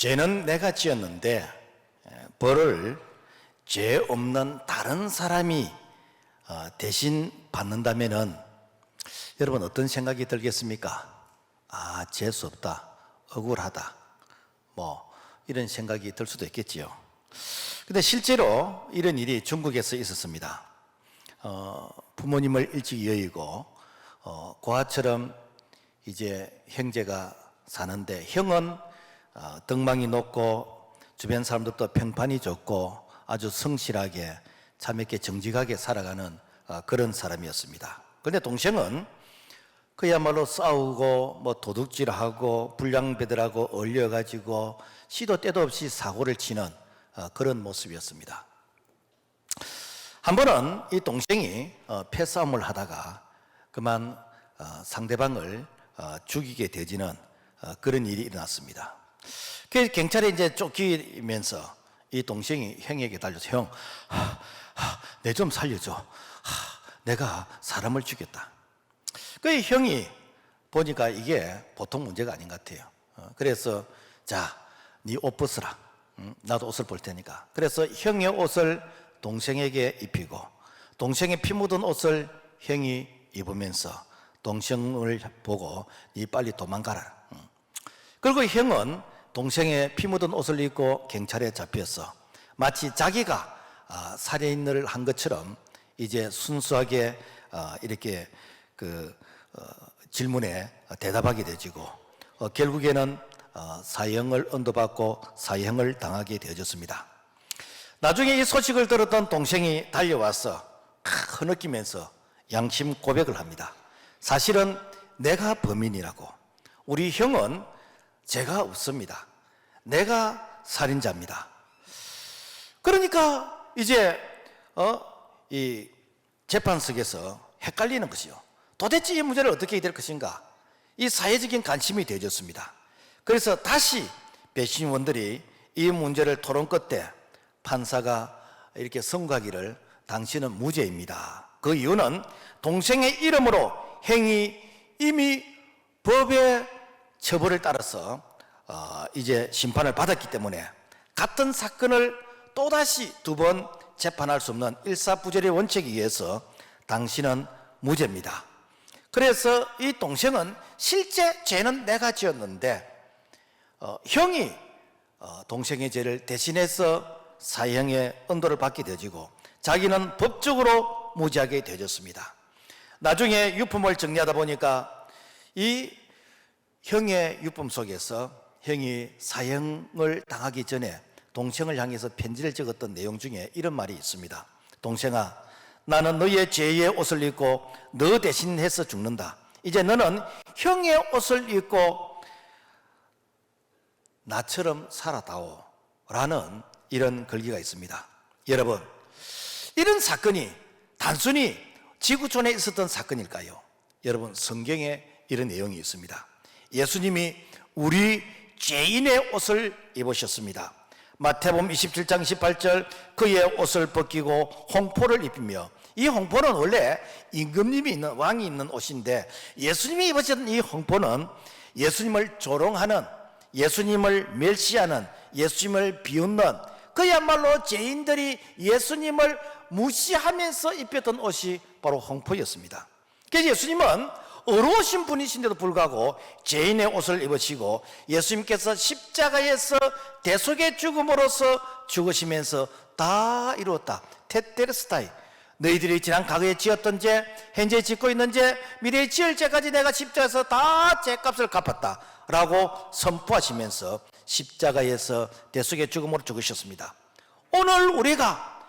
죄는 내가 지었는데 벌을 죄 없는 다른 사람이 대신 받는다면은 여러분 어떤 생각이 들겠습니까? 재수 없다, 억울하다, 뭐 이런 생각이 들 수도 있겠지요. 근데 실제로 이런 일이 중국에서 있었습니다. 부모님을 일찍 여의고 고아처럼 이제 형제가 사는데, 형은 덕망이 높고 주변 사람들도 평판이 좋고 아주 성실하게 자매께 정직하게 살아가는 그런 사람이었습니다. 그런데 동생은 그야말로 싸우고 뭐 도둑질하고 불량배들하고 어울려가지고 시도 때도 없이 사고를 치는 그런 모습이었습니다. 한 번은 이 동생이 패싸움을 하다가 그만 상대방을 죽이게 되지는 그런 일이 일어났습니다. 그래서 경찰에 이제 쫓기면서 이 동생이 형에게 달려서, 형, 내 좀 살려줘. 내가 사람을 죽였다. 그 형이 보니까 이게 보통 문제가 아닌 것 같아요. 그래서 자, 네 옷 벗으라. 나도 옷을 볼 테니까. 그래서 형의 옷을 동생에게 입히고 동생의 피 묻은 옷을 형이 입으면서 동생을 보고 네 빨리 도망가라. 그리고 형은 동생의 피 묻은 옷을 입고 경찰에 잡혀서 마치 자기가 살인을 한 것처럼 이제 순수하게 이렇게 질문에 대답하게 되지고 결국에는 사형을 언도받고 사형을 당하게 되어졌습니다. 나중에 이 소식을 들었던 동생이 달려와서 흐느끼면서 양심 고백을 합니다. 사실은 내가 범인이라고. 우리 형은 죄가 없습니다. 내가 살인자입니다. 그러니까 이제 이 재판석에서 헷갈리는 것이요. 도대체 이 문제를 어떻게 해야 될 것인가? 이 사회적인 관심이 되어졌습니다. 그래서 다시 배심원들이 이 문제를 토론 끝에 판사가 이렇게 선고하기를, 당신은 무죄입니다. 그 이유는 동생의 이름으로 형이 이미 법의 처벌을 따라서 이제 심판을 받았기 때문에 같은 사건을 또다시 두 번 재판할 수 없는 일사부절의 원칙에 의해서 당신은 무죄입니다. 그래서 이 동생은 실제 죄는 내가 지었는데 형이 동생의 죄를 대신해서 사형의 언도를 받게 되어지고 자기는 법적으로 무죄하게 되어졌습니다. 나중에 유품을 정리하다 보니까 이 형의 유품 속에서 형이 사형을 당하기 전에 동생을 향해서 편지를 적었던 내용 중에 이런 말이 있습니다. 동생아, 나는 너의 죄의 옷을 입고 너 대신해서 죽는다. 이제 너는 형의 옷을 입고 나처럼 살아다오 라는 이런 글귀가 있습니다. 여러분, 이런 사건이 단순히 지구촌에 있었던 사건일까요? 여러분, 성경에 이런 내용이 있습니다. 예수님이 우리 죄인의 옷을 입으셨습니다. 마태복음 27장 18절, 그의 옷을 벗기고 홍포를 입히며, 이 홍포는 원래 임금님이 있는, 왕이 입는 옷인데 예수님이 입으셨던 이 홍포는 예수님을 조롱하는, 예수님을 멸시하는, 예수님을 비웃는, 그야말로 죄인들이 예수님을 무시하면서 입혔던 옷이 바로 홍포였습니다. 그래서 예수님은 어려우신 분이신데도 불구하고 죄인의 옷을 입으시고 예수님께서 십자가에서 대속의 죽음으로써 죽으시면서 다 이루었다, 테텔스타이, 너희들이 지난 과거에 지었던 죄, 현재 짓고 있는 죄, 미래에 지을 죄까지 내가 십자가에서 다 죄값을 갚았다 라고 선포하시면서 십자가에서 대속의 죽음으로 죽으셨습니다. 오늘 우리가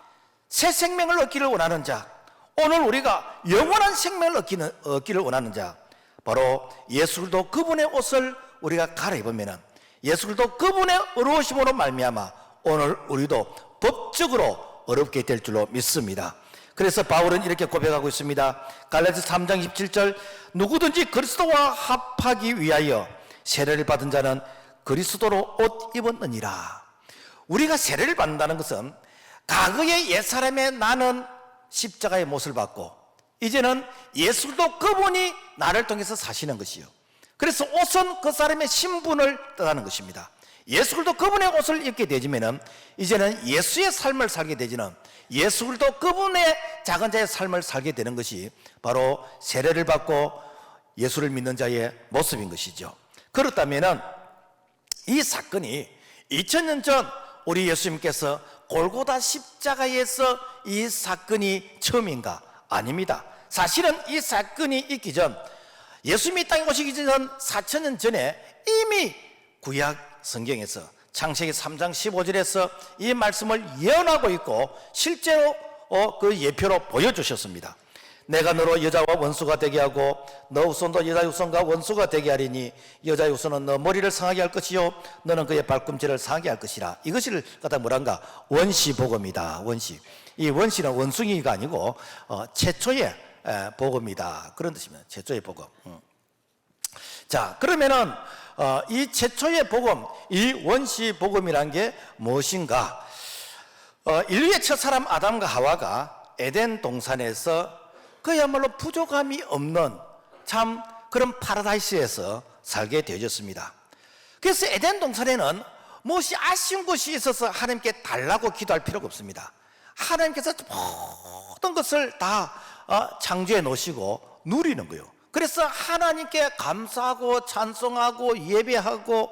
새 생명을 얻기를 원하는 자, 오늘 우리가 영원한 생명을 얻기를 원하는 자, 바로 예수 그리스도 그분의 옷을 우리가 갈아입으면 예수 그리스도 그분의 어려우심으로 말미암아 오늘 우리도 법적으로 어렵게 될 줄로 믿습니다. 그래서 바울은 이렇게 고백하고 있습니다. 갈라디아서 3장 17절, 누구든지 그리스도와 합하기 위하여 세례를 받은 자는 그리스도로 옷 입었느니라. 우리가 세례를 받는다는 것은 과거의 옛사람의 나는 십자가의 못을 받고 이제는 예수 그리스도 그분이 나를 통해서 사시는 것이요. 그래서 옷은 그 사람의 신분을 뜻하는 것입니다. 예수 그리스도 그분의 옷을 입게 되지면은 이제는 예수의 삶을 살게 되지는 예수 그리스도 그분의 작은 자의 삶을 살게 되는 것이 바로 세례를 받고 예수를 믿는 자의 모습인 것이죠. 그렇다면은 이 사건이 2000년 전 우리 예수님께서 골고다 십자가에서 이 사건이 처음인가? 아닙니다. 사실은 이 사건이 있기 전 예수님이 땅에 오시기 전 4000년 전에 이미 구약 성경에서 창세기 3장 15절에서 이 말씀을 예언하고 있고 실제로 그 예표로 보여주셨습니다. 내가 너로 여자와 원수가 되게 하고 너 후손도 여자 후손과 원수가 되게 하리니 여자 후손은 너 머리를 상하게 할 것이요 너는 그의 발꿈치를 상하게 할 것이라. 이것을 갖다 뭐란가? 원시복음이다. 원시. 이 원시는 원숭이가 아니고 최초의 복음이다. 그런 뜻입니다. 최초의 복음. 자, 그러면은 이 최초의 복음, 이 원시 복음이란 게 무엇인가? 인류의 첫사람 아담과 하와가 에덴 동산에서 그야말로 부족함이 없는 참 그런 파라다이스에서 살게 되어졌습니다. 그래서 에덴 동산에는 무엇이 아쉬운 것이 있어서 하나님께 달라고 기도할 필요가 없습니다. 하나님께서 모든 것을 다 창조해 놓으시고 누리는 거예요. 그래서 하나님께 감사하고 찬송하고 예배하고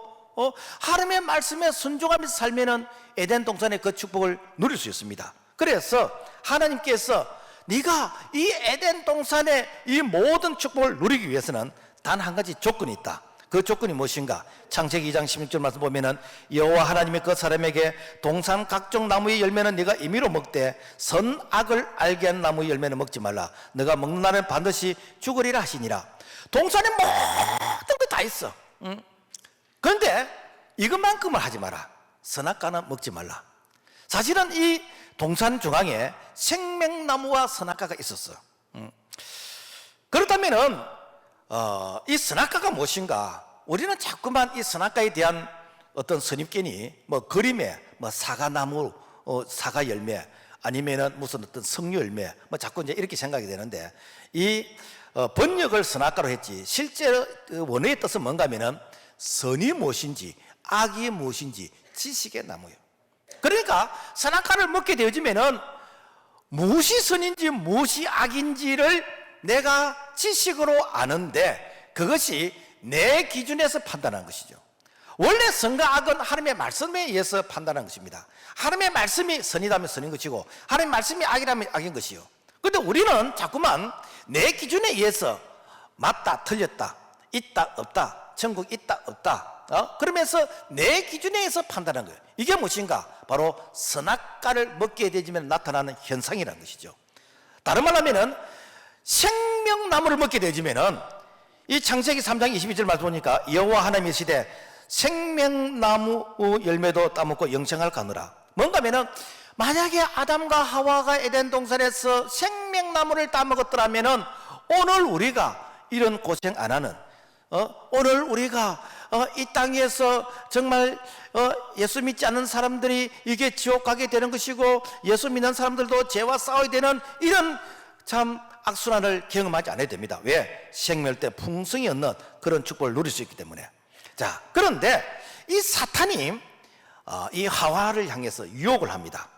하나님의 말씀에 순종하면서 살면은 에덴 동산의 그 축복을 누릴 수 있습니다. 그래서 하나님께서 네가 이 에덴 동산의 이 모든 축복을 누리기 위해서는 단 한 가지 조건이 있다. 그 조건이 무엇인가? 창세기 2장 16절 말씀 보면은 여호와 하나님의 그 사람에게 동산 각종 나무의 열매는 네가 임의로 먹되 선악을 알게 하는 나무의 열매는 먹지 말라. 네가 먹는 날은 반드시 죽으리라 하시니라. 동산에 모든 거 다 있어. 그런데 이것만큼은 하지 마라. 선악과는 먹지 말라. 사실은 이 동산 중앙에 생명나무와 선악과가 있었어. 그렇다면은 이 선악과가 무엇인가? 우리는 자꾸만 이 선악과에 대한 어떤 선입견이 그림에 사과나무, 사과 열매 아니면은 무슨 어떤 석류 열매 자꾸 이제 이렇게 생각이 되는데 이 번역을 선악과로 했지 실제로 그 원어의 뜻은 뭔가 하면은 선이 무엇인지 악이 무엇인지 지식의 나무예요. 그러니까 선악과를 먹게 되어지면은 무엇이 선인지 무엇이 악인지를 내가 지식으로 아는데 그것이 내 기준에서 판단하는 것이죠. 원래 선과 악은 하나님의 말씀에 의해서 판단하는 것입니다. 하나님의 말씀이 선이라면 선인 것이고 하나님의 말씀이 악이라면 악인 것이요. 그런데 우리는 자꾸만 내 기준에 의해서 맞다 틀렸다 있다 없다 천국 있다 없다 그러면서 내 기준에 의해서 판단하는 거예요. 이게 무엇인가? 바로 선악과를 먹게 되면 나타나는 현상이라는 것이죠. 다른 말로 하면은 생명나무를 먹게 되지면은 이 창세기 3장 22절 말씀 보니까 여호와 하나님이 시되 생명나무 열매도 따먹고 영생을 가느라. 뭔가 하면은 만약에 아담과 하와가 에덴 동산에서 생명나무를 따먹었더라면은 오늘 우리가 이런 고생 안 하는 오늘 우리가 이 땅에서 정말 예수 믿지 않는 사람들이 이게 지옥 가게 되는 것이고 예수 믿는 사람들도 죄와 싸워야 되는 이런 참 악순환을 경험하지 않아야 됩니다. 왜? 생멸 때 풍성이 없는 그런 축복을 누릴 수 있기 때문에. 자, 그런데 이 사탄이 이 하와를 향해서 유혹을 합니다.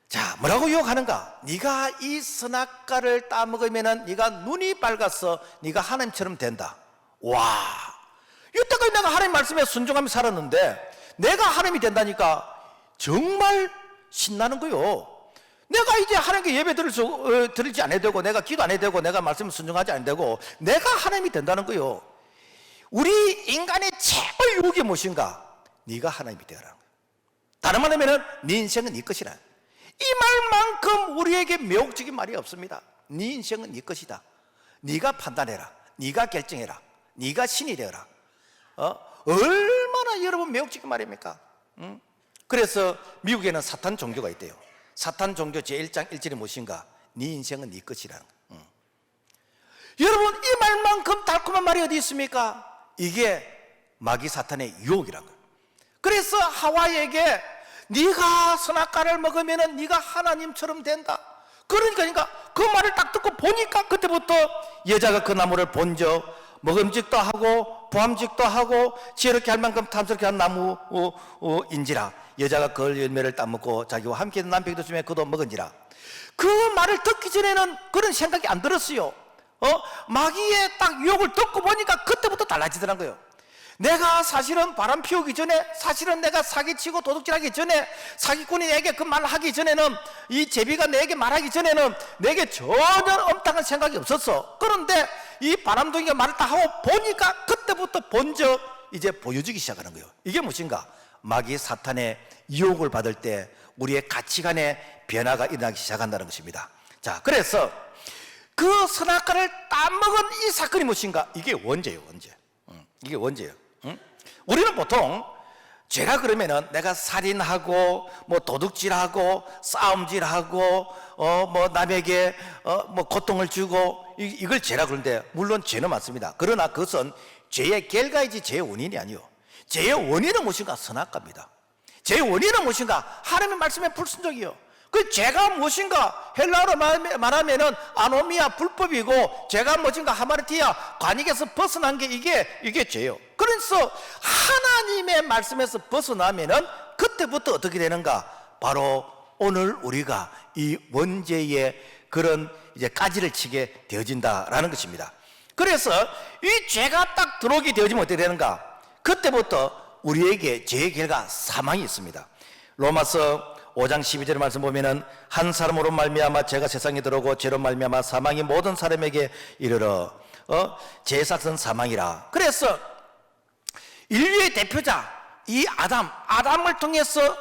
자, 뭐라고 유혹하는가? 네가 이 선악과를 따먹으면 네가 눈이 밝아서 네가 하나님처럼 된다. 와, 이때까지 내가 하나님 말씀에 순종하며 살았는데 내가 하나님이 된다니까 정말 신나는 거요. 내가 이제 하나님께 예배 드리지 않아야 되고 내가 기도 안 해야 되고 내가 말씀을 순종하지 않아야 되고 내가 하나님이 된다는 거요. 우리 인간의 최고의 유혹이 무엇인가? 네가 하나님이 되어라. 다른 말로 하면 네 인생은 네 것이라. 이 말만큼 우리에게 매혹적인 말이 없습니다. 네 인생은 네 것이다. 네가 판단해라. 네가 결정해라. 네가 신이 되어라. 얼마나 여러분 매혹적인 말입니까? 그래서 미국에는 사탄 종교가 있대요. 사탄 종교 제1장 1절이 무엇인가? 네 인생은 네 것이라는 거예요. 여러분 이 말만큼 달콤한 말이 어디 있습니까? 이게 마귀 사탄의 유혹이라는 거예요. 그래서 하와에게 네가 선악과를 먹으면 네가 하나님처럼 된다. 그러니까 그 말을 딱 듣고 보니까 그때부터 여자가 그 나무를 본적 먹음직도 하고 부함직도 하고 지혜롭게 할 만큼 탐스럽게 한 나무인지라. 여자가 그 열매를 따먹고 자기와 함께 있는 남편도 중에 그도 먹은지라. 그 말을 듣기 전에는 그런 생각이 안 들었어요. 마귀의 딱 유혹을 듣고 보니까 그때부터 달라지더란 거예요. 내가 사실은 바람 피우기 전에, 사실은 내가 사기치고 도둑질하기 전에, 사기꾼이 내게 그 말을 하기 전에는, 이 제비가 내게 말하기 전에는 내게 전혀 엄당한 생각이 없었어. 그런데 이 바람둥이가 말을 다 하고 보니까 그때부터 본적 이제 보여주기 시작하는 거예요. 이게 무엇인가? 마귀 사탄의 유혹을 받을 때 우리의 가치관의 변화가 일어나기 시작한다는 것입니다. 자, 그래서 그 선악과를 따먹은 이 사건이 무엇인가? 이게 원죄예요, 원죄. 이게 원죄예요. 우리는 보통 죄가 그러면은 내가 살인하고 뭐 도둑질하고 싸움질하고 뭐 남에게 뭐 고통을 주고 이걸 죄라 그러는데, 물론 죄는 맞습니다. 그러나 그것은 죄의 결과이지 죄의 원인이 아니요. 죄의 원인은 무엇인가? 선악과입니다. 죄의 원인은 무엇인가? 하나님의 말씀에 불순종이요. 그 죄가 무엇인가? 헬라어로 말하면은 아노미아, 불법이고, 죄가 무엇인가? 하마르티아, 관익에서 벗어난 게 이게 죄요. 그래서 하나님의 말씀에서 벗어나면은 그때부터 어떻게 되는가? 바로 오늘 우리가 이 원죄의 그런 이제 까지를 치게 되어진다라는 것입니다. 그래서 이 죄가 딱 들어오게 되어지면 어떻게 되는가? 그때부터 우리에게 죄의 결과 사망이 있습니다. 로마서 5장 12절 말씀 보면은 한 사람으로 말미암아 죄가 세상에 들어오고 죄로 말미암아 사망이 모든 사람에게 이르러 죄의 삭은 사망이라. 그래서 인류의 대표자 이 아담을 통해서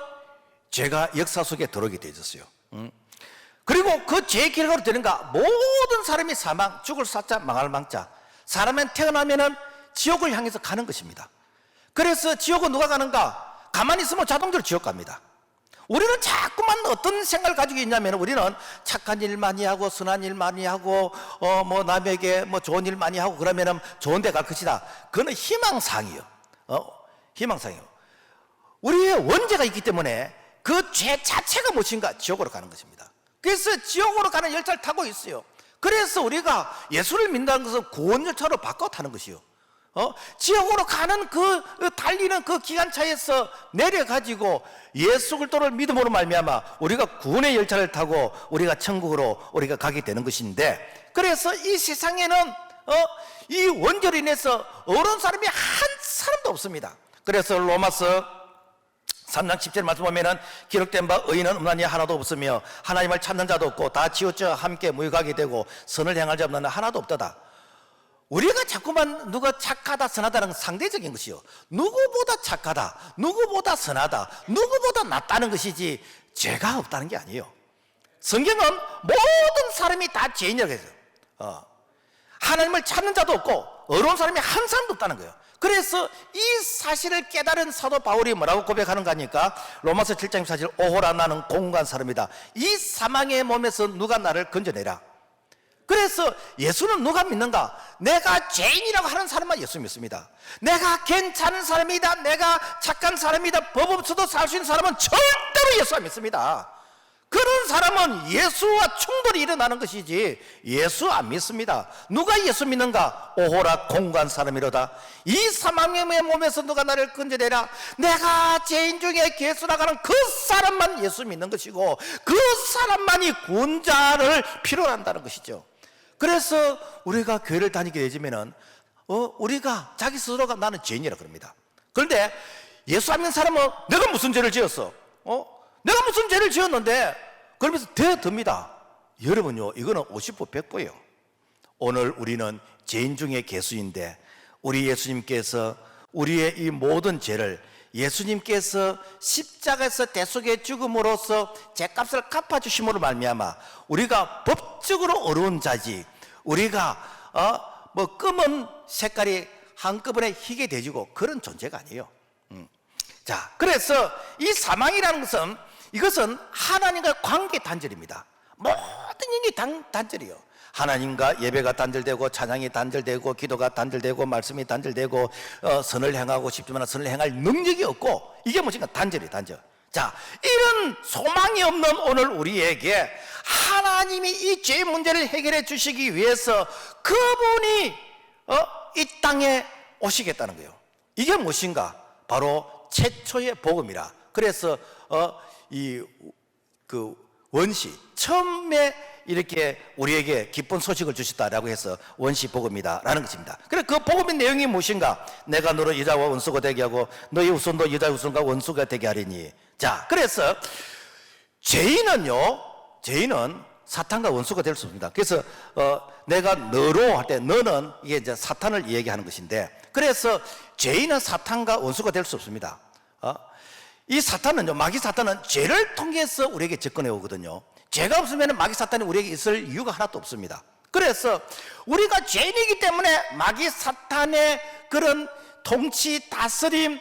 죄가 역사 속에 들어오게 되어졌어요. 그리고 그 죄의 결과로 되는가? 모든 사람이 사망, 죽을 사자, 망할 망자. 사람은 태어나면은 지옥을 향해서 가는 것입니다. 그래서 지옥은 누가 가는가? 가만히 있으면 자동적으로 지옥 갑니다. 우리는 자꾸만 어떤 생각을 가지고 있냐면, 우리는 착한 일 많이 하고 선한 일 많이 하고 뭐 남에게 뭐 좋은 일 많이 하고 그러면은 좋은 데 갈 것이다. 그거는 희망상이요. 희망상이요. 우리의 원죄가 있기 때문에 그 죄 자체가 무엇인가? 지옥으로 가는 것입니다. 그래서 지옥으로 가는 열차를 타고 있어요. 그래서 우리가 예수를 믿는다는 것은 구원 열차로 바꿔 타는 것이요. 지옥으로 가는 그 달리는 그 기관차에서 내려가지고 예수 그리스도를 믿음으로 말미암아 우리가 구원의 열차를 타고 우리가 천국으로 우리가 가게 되는 것인데, 그래서 이 세상에는 이 원죄로 인해서 어려운 사람이 한 사람도 없습니다. 그래서 로마서 3장 10절 말씀 보면은 기록된 바 의인은 없나니 하나도 없으며 하나님을 찾는 자도 없고 다 치우쳐 함께 무익하게 되고 선을 행할 자 없나니 하나도 없도다. 우리가 자꾸만 누가 착하다 선하다는 건 상대적인 것이요. 누구보다 착하다, 누구보다 선하다, 누구보다 낫다는 것이지 죄가 없다는 게 아니에요. 성경은 모든 사람이 다 죄인이라고 했어요. 하나님을 찾는 자도 없고 어려운 사람이 한 사람도 없다는 거예요. 그래서 이 사실을 깨달은 사도 바울이 뭐라고 고백하는가 하니까 로마서 7장 14절 오호라 나는 공고한 사람이다. 이 사망의 몸에서 누가 나를 건져내라. 그래서 예수는 누가 믿는가? 내가 죄인이라고 하는 사람만 예수 믿습니다. 내가 괜찮은 사람이다, 내가 착한 사람이다, 법 없어도 살 수 있는 사람은 절대로 예수 안 믿습니다. 그런 사람은 예수와 충돌이 일어나는 것이지 예수 안 믿습니다. 누가 예수 믿는가? 오호라 공고한 사람이로다. 이 사망의 몸에서 누가 나를 건져내라. 내가 죄인 중에 괴수라가는 그 사람만 예수 믿는 것이고 그 사람만이 구원자를 필요로 한다는 것이죠. 그래서 우리가 교회를 다니게 되지면은 우리가 자기 스스로가 나는 죄인이라 그럽니다. 그런데 예수 안 믿는 사람은 내가 무슨 죄를 지었어? 내가 무슨 죄를 지었는데? 그러면서 되어듭니다. 여러분요, 이거는 50% 100%예요. 오늘 우리는 죄인 중에 괴수인데 우리 예수님께서 우리의 이 모든 죄를 예수님께서 십자가에서 대속의 죽음으로써 죄값을 갚아주심으로 말미암아 우리가 법적으로 어려운 자지, 우리가 뭐 검은 색깔이 한꺼번에 희게 되지고 그런 존재가 아니에요. 자, 그래서 이 사망이라는 것은 이것은 하나님과 관계 단절입니다. 모든 일이 단절이요. 하나님과 예배가 단절되고 찬양이 단절되고 기도가 단절되고 말씀이 단절되고 선을 행하고 싶지만 선을 행할 능력이 없고 이게 무엇인가? 단절이 단절. 자, 이런 소망이 없는 오늘 우리에게 하나님이 이 죄 문제를 해결해 주시기 위해서 그분이 이 땅에 오시겠다는 거예요. 이게 무엇인가? 바로 최초의 복음이라. 그래서 그 원시 처음에 이렇게 우리에게 기쁜 소식을 주셨다라고 해서 원시 복음이다라는 것입니다. 그래 그 복음의 내용이 무엇인가? 내가 너를 여자와 원수가 되게 하고 너희 후손도 여자의 후손과 원수가 되게 하리니. 자, 그래서 죄인은 사탄과 원수가 될 수 없습니다. 그래서 내가 너로 할 때 너는 이게 이제 사탄을 얘기하는 것인데, 그래서 죄인은 사탄과 원수가 될 수 없습니다. 이 사탄은요, 마귀 사탄은 죄를 통해서 우리에게 접근해 오거든요. 죄가 없으면 마귀 사탄이 우리에게 있을 이유가 하나도 없습니다. 그래서 우리가 죄인이기 때문에 마귀 사탄의 그런 통치, 다스림,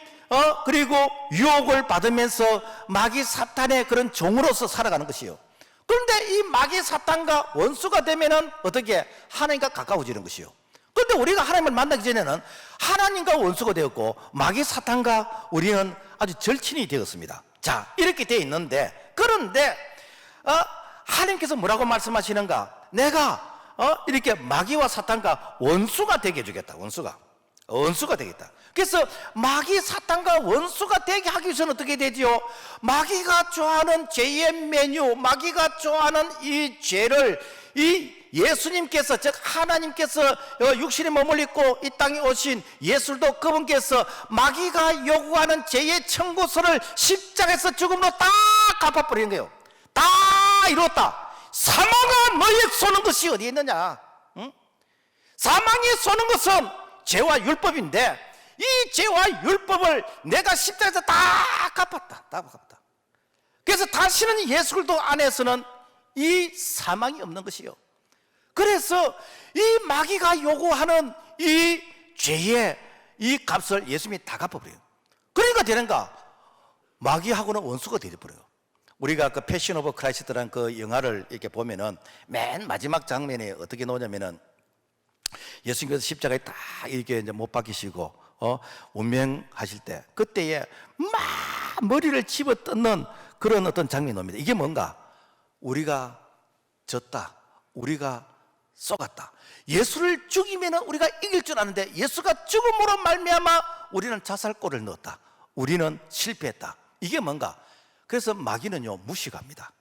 그리고 유혹을 받으면서 마귀 사탄의 그런 종으로서 살아가는 것이요. 그런데 이 마귀 사탄과 원수가 되면은 어떻게? 하나님과 가까워지는 것이요. 그런데 우리가 하나님을 만나기 전에는 하나님과 원수가 되었고 마귀 사탄과 우리는 아주 절친이 되었습니다. 자, 이렇게 되어 있는데, 그런데 하나님께서 뭐라고 말씀하시는가? 내가 이렇게 마귀와 사탄과 원수가 되게 해주겠다. 원수가 되겠다. 그래서 마귀 사탄과 원수가 되게 하기 위해서는 어떻게 되지요? 마귀가 좋아하는 죄의 메뉴, 마귀가 좋아하는 이 죄를 이 예수님께서, 즉 하나님께서 육신에 몸을 입고 이 땅에 오신 예수도 그분께서 마귀가 요구하는 죄의 청구서를 십자가에서 죽음으로 다 갚아버리는 거예요. 다 이뤘다. 사망아 너의 쏘는 것이 어디에 있느냐? 응? 사망이 쏘는 것은 죄와 율법인데 이 죄와 율법을 내가 십자가에서 다 갚았다. 그래서 다시는 예수 그리스도 안에서는 이 사망이 없는 것이요. 그래서 이 마귀가 요구하는 이 죄의 이 값을 예수님이 다 갚아버려요. 그러니까 되는가? 마귀하고는 원수가 되어버려요. 우리가 그 패션 오브 크라이스트라는 그 영화를 이렇게 보면은 맨 마지막 장면에 어떻게 나오냐면은 예수님께서 십자가에 딱 이렇게 이제 못 박히시고 운명하실 때 그때에 막 머리를 집어 뜯는 그런 어떤 장면이 나옵니다. 이게 뭔가? 우리가 졌다. 우리가 쏘갔다. 예수를 죽이면 우리가 이길 줄 아는데 예수가 죽음으로 말미암아 우리는 자살골을 넣었다. 우리는 실패했다. 이게 뭔가? 그래서 마귀는요 무식합니다.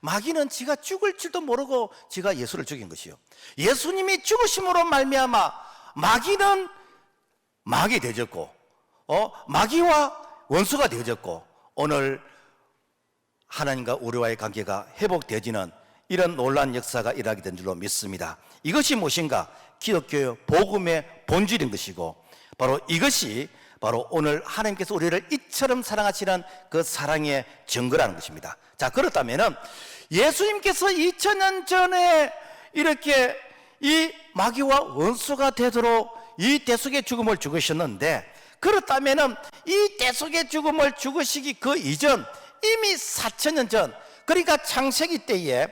마귀는 지가 죽을 줄도 모르고 지가 예수를 죽인 것이요. 예수님이 죽으심으로 말미암아 마귀는 마귀 되졌고 마귀와 원수가 되어졌고 오늘 하나님과 우리와의 관계가 회복되어지는 이런 놀라운 역사가 일어나게 된 줄로 믿습니다. 이것이 무엇인가? 기독교의 복음의 본질인 것이고 바로 이것이 바로 오늘 하나님께서 우리를 이처럼 사랑하시는 그 사랑의 증거라는 것입니다. 자, 그렇다면은 예수님께서 2000년 전에 이렇게 이 마귀와 원수가 되도록 이 대속의 죽음을 죽으셨는데, 그렇다면은 이 대속의 죽음을 죽으시기 그 이전 이미 4000년 전, 그러니까 창세기 때에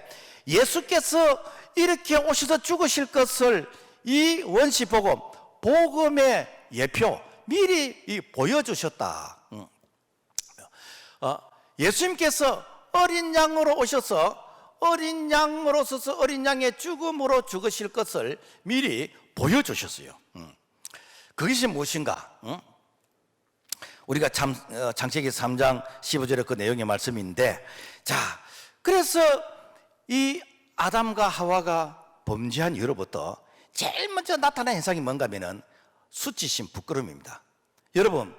예수께서 이렇게 오셔서 죽으실 것을 이 원시 복음, 복음의 예표 미리 보여주셨다. 예수님께서 어린 양으로 오셔서 어린 양으로서 어린 양의 죽음으로 죽으실 것을 미리 보여주셨어요. 그것이 무엇인가? 우리가 창세기 3장 15절의 그 내용의 말씀인데, 자, 그래서 이 아담과 하와가 범죄한 이후로부터 제일 먼저 나타난 현상이 뭔가 하면은 수치심, 부끄러움입니다. 여러분,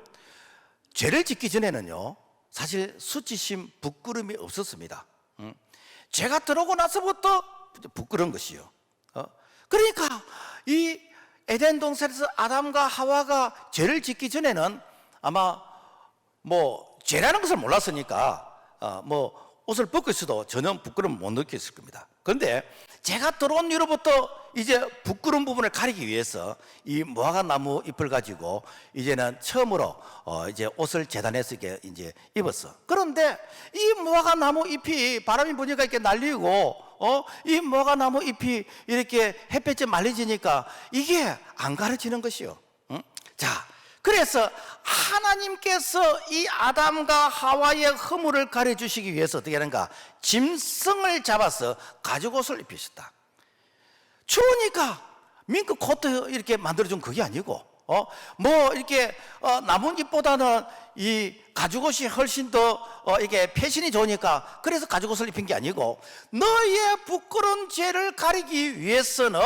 죄를 짓기 전에는요 사실 수치심, 부끄러움이 없었습니다. 죄가 들어오고 나서부터 부끄러운 것이요. 그러니까 이 에덴 동산에서 아담과 하와가 죄를 짓기 전에는 아마 뭐 죄라는 것을 몰랐으니까 뭐 옷을 벗고 있어도 전혀 부끄러움 못 느꼈을 겁니다. 그런데 죄가 들어온 이후로부터 이제 부끄러운 부분을 가리기 위해서 이 무화과 나무 잎을 가지고 이제는 처음으로 이제 옷을 재단해서 이제 입었어. 그런데 이 무화과 나무 잎이 바람이 부니까 이렇게 날리고 이 무화과 나무 잎이 이렇게 햇볕에 말려지니까 이게 안 가려지는 것이요. 자, 그래서 하나님께서 이 아담과 하와의 허물을 가려주시기 위해서 어떻게 하는가? 짐승을 잡아서 가죽옷을 입히셨다. 추우니까 민크 코트 이렇게 만들어준 그게 아니고 뭐 이렇게 나뭇잎보다는 이 가죽옷이 훨씬 더 이게 패션이 좋으니까 그래서 가죽옷을 입힌 게 아니고, 너의 부끄러운 죄를 가리기 위해서는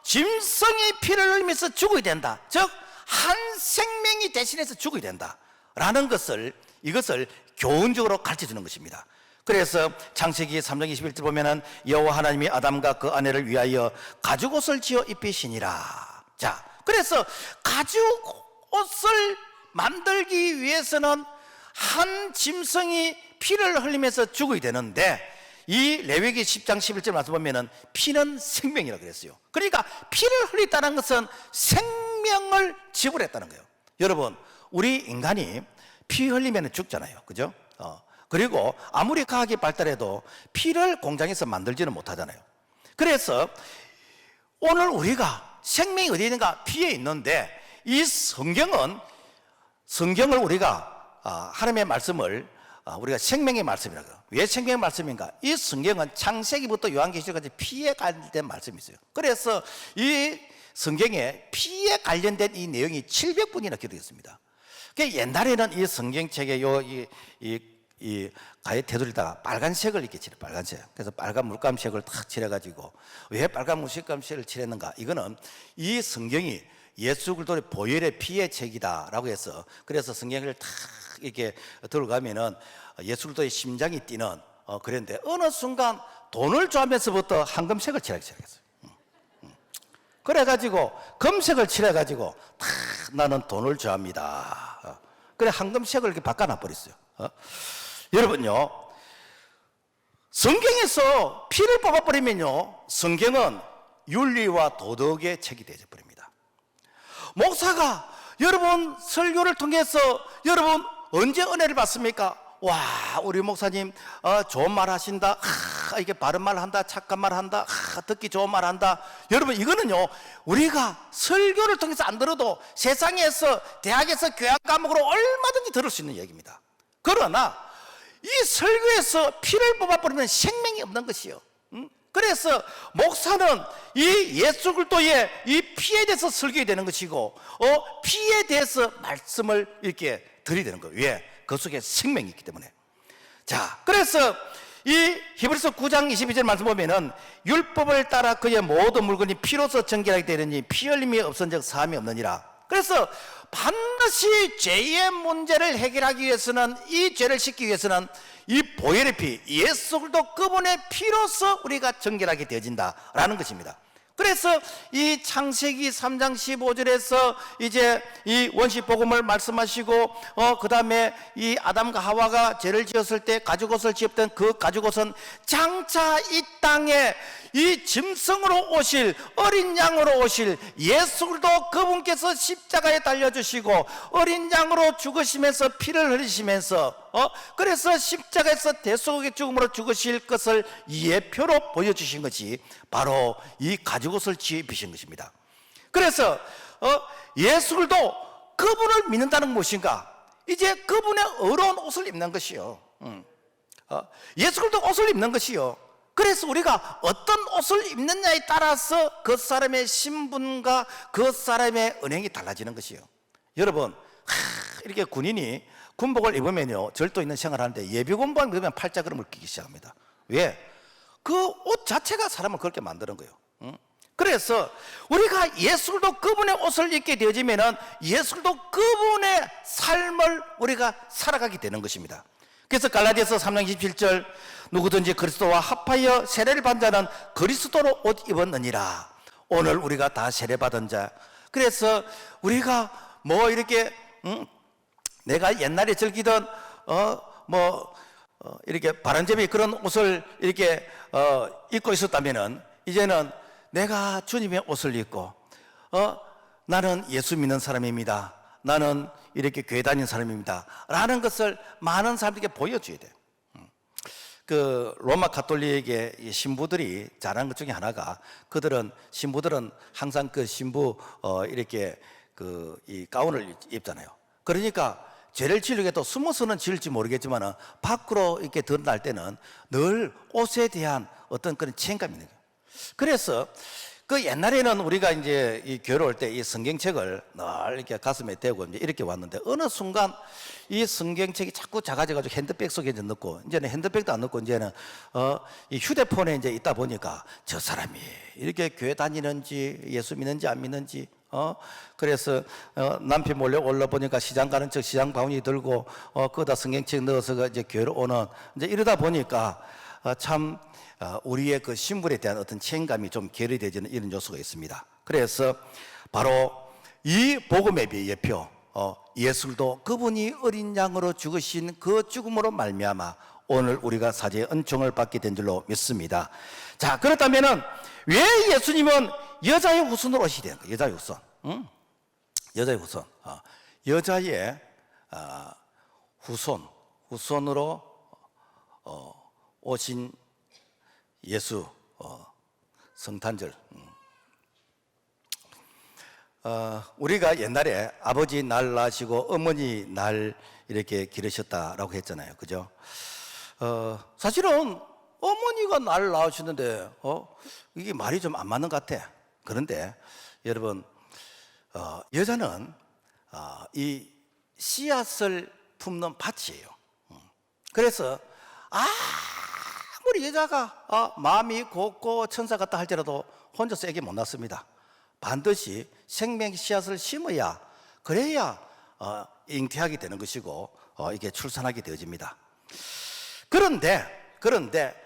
짐승의 피를 흘리면서 죽어야 된다. 즉 한 생명이 대신해서 죽어야 된다 라는 것을, 이것을 교훈적으로 가르쳐 주는 것입니다. 그래서 창세기 3장 21절 보면은 여호와 하나님이 아담과 그 아내를 위하여 가죽옷을 지어 입히시니라. 자, 그래서 가죽옷을 만들기 위해서는 한 짐승이 피를 흘리면서 죽어야 되는데, 이 레위기 10장 11절 말씀 보면은 피는 생명이라고 그랬어요. 그러니까 피를 흘렸다는 것은 생명을 지불했다는 거예요. 여러분, 우리 인간이 피 흘리면 죽잖아요, 그죠? 그리고 아무리 과학이 발달해도 피를 공장에서 만들지는 못하잖아요. 그래서 오늘 우리가 생명이 어디에 있는가? 피에 있는데, 이 성경을 우리가 하나님의 말씀을 우리가 생명의 말씀이라고 해요. 왜 생명의 말씀인가? 이 성경은 창세기부터 요한계시록까지 피에 관련된 말씀이 있어요. 그래서 이 성경에 피에 관련된 이 내용이 700분이나 기록되어 있습니다. 옛날에는 이 성경책에 이 가에 테두리다가 빨간색을 이렇게 칠해, 빨간색. 그래서 빨간 물감색을 탁 칠해가지고, 왜 빨간 물감색을 칠했는가? 이거는 이 성경이 예수 그리스도의 보혈의 피의 책이다라고 해서, 그래서 성경을 탁 이렇게 들어가면은 예수 그리스도의 심장이 뛰는 그랬는데, 어느 순간 돈을 좋아하면서부터 황금색을 칠하기 시작했어요. 그래가지고 금색을 칠해가지고 탁 나는 돈을 좋아합니다. 그래 황금색을 이렇게 바꿔놔 버렸어요. 여러분요, 성경에서 피를 뽑아버리면요, 성경은 윤리와 도덕의 책이 되어버립니다. 목사가 여러분 설교를 통해서 여러분 언제 은혜를 받습니까? 와, 우리 목사님 좋은 말 하신다, 이게 바른 말 한다, 착한 말 한다, 듣기 좋은 말 한다. 여러분, 이거는요, 우리가 설교를 통해서 안 들어도 세상에서, 대학에서 교양 과목으로 얼마든지 들을 수 있는 얘기입니다. 그러나 이 설교에서 피를 뽑아버리면 생명이 없는 것이요. 그래서 목사는 이 예수 그리스도의 이 피에 대해서 설교해야 되는 것이고, 피에 대해서 말씀을 이렇게 드려야 되는 거예요. 왜? 그 속에 생명이 있기 때문에. 자, 그래서 이 히브리서 9장 22절 말씀 보면은 율법을 따라 그의 모든 물건이 피로서 정결하게 되느니 피 흘림이 없은즉 사함이 없느니라. 그래서 반드시 죄의 문제를 해결하기 위해서는, 이 죄를 씻기 위해서는 이 보혈의 피, 예수 그리스도 그분의 피로서 우리가 정결하게 되어진다라는 것입니다. 그래서 이 창세기 3장 15절에서 이제 이 원시 복음을 말씀하시고, 그 다음에 이 아담과 하와가 죄를 지었을 때 가죽옷을 지었던 그 가죽옷은 장차 이 땅에 이 짐승으로 오실, 어린 양으로 오실 예수 그리스도 그분께서 십자가에 달려주시고 어린 양으로 죽으시면서 피를 흘리시면서 그래서 십자가에서 대속의 죽음으로 죽으실 것을 예표로 보여주신 것이 바로 이 가죽옷을 지어 입히신 것입니다. 그래서 예수 그리스도 그분을 믿는다는 무엇인가? 이제 그분의 어려운 옷을 입는 것이요. 예수 그리스도 옷을 입는 것이요. 그래서 우리가 어떤 옷을 입느냐에 따라서 그 사람의 신분과 그 사람의 은행이 달라지는 것이요. 여러분, 이렇게 군인이 군복을 입으면요, 절도 있는 생활을 하는데 예비군복을 입으면 팔자그름을 끼기 시작합니다. 왜? 그 옷 자체가 사람을 그렇게 만드는 거예요. 그래서 우리가 예수 그리스도 그분의 옷을 입게 되어지면은 예수 그리스도 그분의 삶을 우리가 살아가게 되는 것입니다. 그래서 갈라디아서 3장 27절 누구든지 그리스도와 합하여 세례를 받은 자는 그리스도로 옷 입었느니라. 오늘 우리가 다 세례받은 자. 그래서 우리가 뭐 이렇게 내가 옛날에 즐기던 이렇게 바람잡이 그런 옷을 이렇게 입고 있었다면은 이제는 내가 주님의 옷을 입고 나는 예수 믿는 사람입니다, 나는 이렇게 교회 다니는 사람입니다 라는 것을 많은 사람들에게 보여줘야 돼요. 그 로마 가톨릭의 신부들이 잘하는 것 중에 하나가, 신부들은 항상 그 신부 이렇게 이 가운을 입잖아요. 그러니까 죄를 지으려고 숨어서는 지을지 모르겠지만 밖으로 이렇게 드러날 때는 늘 옷에 대한 어떤 그런 책임감이 있는 거예요. 그래서 그 옛날에는 우리가 이제 이 교회로 올 때 이 성경책을 늘 이렇게 가슴에 대고 이제 이렇게 왔는데 어느 순간 이 성경책이 자꾸 작아져가지고 핸드백 속에 이제 넣고 이제는 핸드백도 안 넣고 이제는 이 휴대폰에 이제 있다 보니까 저 사람이 이렇게 교회 다니는지 예수 믿는지 안 믿는지 그래서 남편 몰래 올라 보니까 시장 가는 척 시장 바구니 들고 거기다 성경책 넣어서 이제 교회로 오는 이제 이러다 보니까 참 우리의 그 신분에 대한 어떤 책임감이 좀 결여되지는 이런 요소가 있습니다. 그래서 바로 이 복음의 예표 예술도 그분이 어린 양으로 죽으신 그 죽음으로 말미암아 오늘 우리가 사제의 은총을 받게 된 줄로 믿습니다. 자, 그렇다면은 왜 예수님은 여자의 후손으로 오시게 된 거예요? 여자의 후손, 여자의 후손, 여자의 후손으로 오신 예수 성탄절. 우리가 옛날에 아버지 날 낳으시고 어머니 날 이렇게 기르셨다라고 했잖아요, 그죠? 사실은 어머니가 날 낳으시는데 이게 말이 좀 안 맞는 것 같아. 그런데 여러분, 여자는 이 씨앗을 품는 밭이에요. 그래서 아무리 여자가 마음이 곱고 천사 같다 할지라도 혼자서 애기 못 낳습니다. 반드시 생명의 씨앗을 심어야, 그래야 잉태하게 되는 것이고 이게 출산하게 되어집니다. 그런데